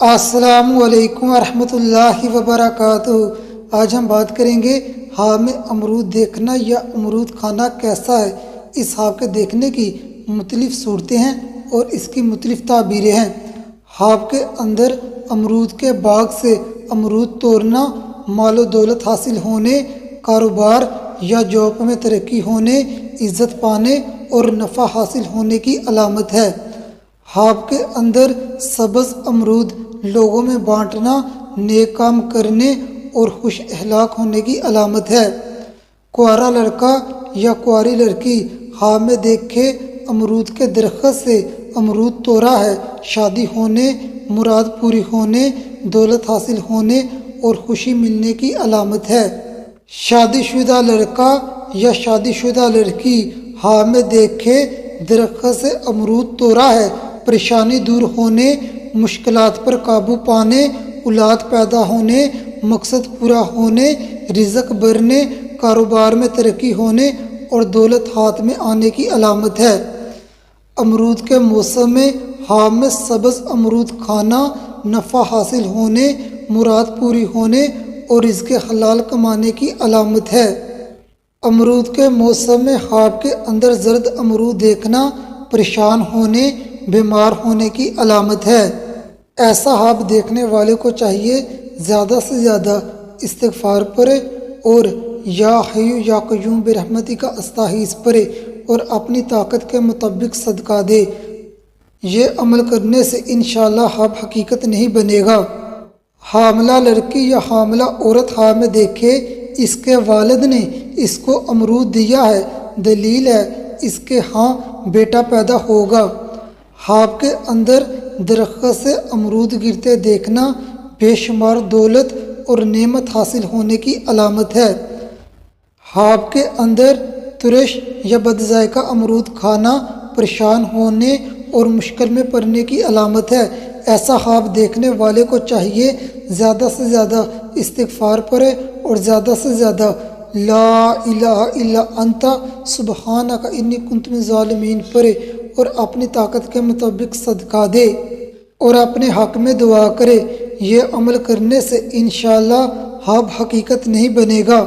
السلام علیکم ورحمۃ اللہ وبرکاتہ۔ آج ہم بات کریں گے خواب میں امرود دیکھنا یا امرود کھانا کیسا ہے۔ اس خواب کے دیکھنے کی مختلف صورتیں ہیں اور اس کی مختلف تعبیریں ہیں۔ خواب کے اندر امرود کے باغ سے امرود توڑنا مال و دولت حاصل ہونے، کاروبار یا جاب میں ترقی ہونے، عزت پانے اور نفع حاصل ہونے کی علامت ہے۔ خواب کے اندر سبز امرود لوگوں میں بانٹنا نیک کام کرنے اور خوش اخلاق ہونے کی علامت ہے۔ کنوارا لڑکا یا کنواری لڑکی خواب میں دیکھے امرود کے درخت سے امرود توڑا ہے، شادی ہونے، مراد پوری ہونے، دولت حاصل ہونے اور خوشی ملنے کی علامت ہے۔ شادی شدہ لڑکا یا شادی شدہ لڑکی خواب میں دیکھے درخت سے امرود توڑا ہے، پریشانی دور ہونے، مشکلات پر قابو پانے، اولاد پیدا ہونے، مقصد پورا ہونے، رزق بڑھنے، کاروبار میں ترقی ہونے اور دولت ہاتھ میں آنے کی علامت ہے۔ امرود کے موسم میں خواب میں سبز امرود کھانا نفع حاصل ہونے، مراد پوری ہونے اور رزق حلال کمانے کی علامت ہے۔ امرود کے موسم میں خواب کے اندر زرد امرود دیکھنا پریشان ہونے، بیمار ہونے کی علامت ہے۔ ایسا خواب دیکھنے والے کو چاہیے زیادہ سے زیادہ استغفار پڑھے اور یا حی یا قیوم برحمتک استغیث پڑھے اور اپنی طاقت کے مطابق صدقہ دے۔ یہ عمل کرنے سے انشاءاللہ خواب حقیقت نہیں بنے گا۔ حاملہ لڑکی یا حاملہ عورت خواب میں دیکھے اس کے والد نے اس کو امرود دیا ہے، دلیل ہے اس کے ہاں بیٹا پیدا ہوگا۔ خواب کے اندر درخت سے امرود گرتے دیکھنا بے شمار دولت اور نعمت حاصل ہونے کی علامت ہے۔ خواب کے اندر ترش یا بد ذائقہ امرود کھانا پریشان ہونے اور مشکل میں پڑنے کی علامت ہے۔ ایسا خواب دیکھنے والے کو چاہیے زیادہ سے زیادہ استغفار پڑھے اور زیادہ سے زیادہ لا الہ الا انت سبحانک انی کنت من الظالمین پڑھے اور اپنی طاقت کے مطابق صدقہ دے اور اپنے حق میں دعا کرے۔ یہ عمل کرنے سے انشاءاللہ خواب حقیقت نہیں بنے گا۔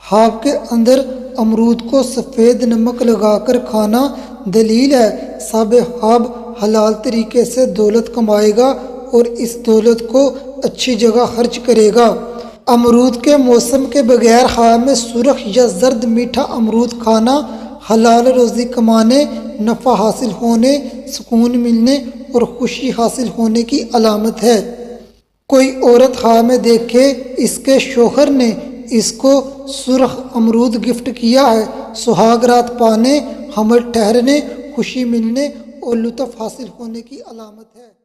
خواب کے اندر امرود کو سفید نمک لگا کر کھانا دلیل ہے صاحب خواب حلال طریقے سے دولت کمائے گا اور اس دولت کو اچھی جگہ خرچ کرے گا۔ امرود کے موسم کے بغیر خواب میں سرخ یا زرد میٹھا امرود کھانا حلال روزی کمانے، نفع حاصل ہونے، سکون ملنے اور خوشی حاصل ہونے کی علامت ہے۔ کوئی عورت خواب میں دیکھے اس کے شوہر نے اس کو سرخ امرود گفٹ کیا ہے، سہاگ رات پانے، حمل ٹھہرنے، خوشی ملنے اور لطف حاصل ہونے کی علامت ہے۔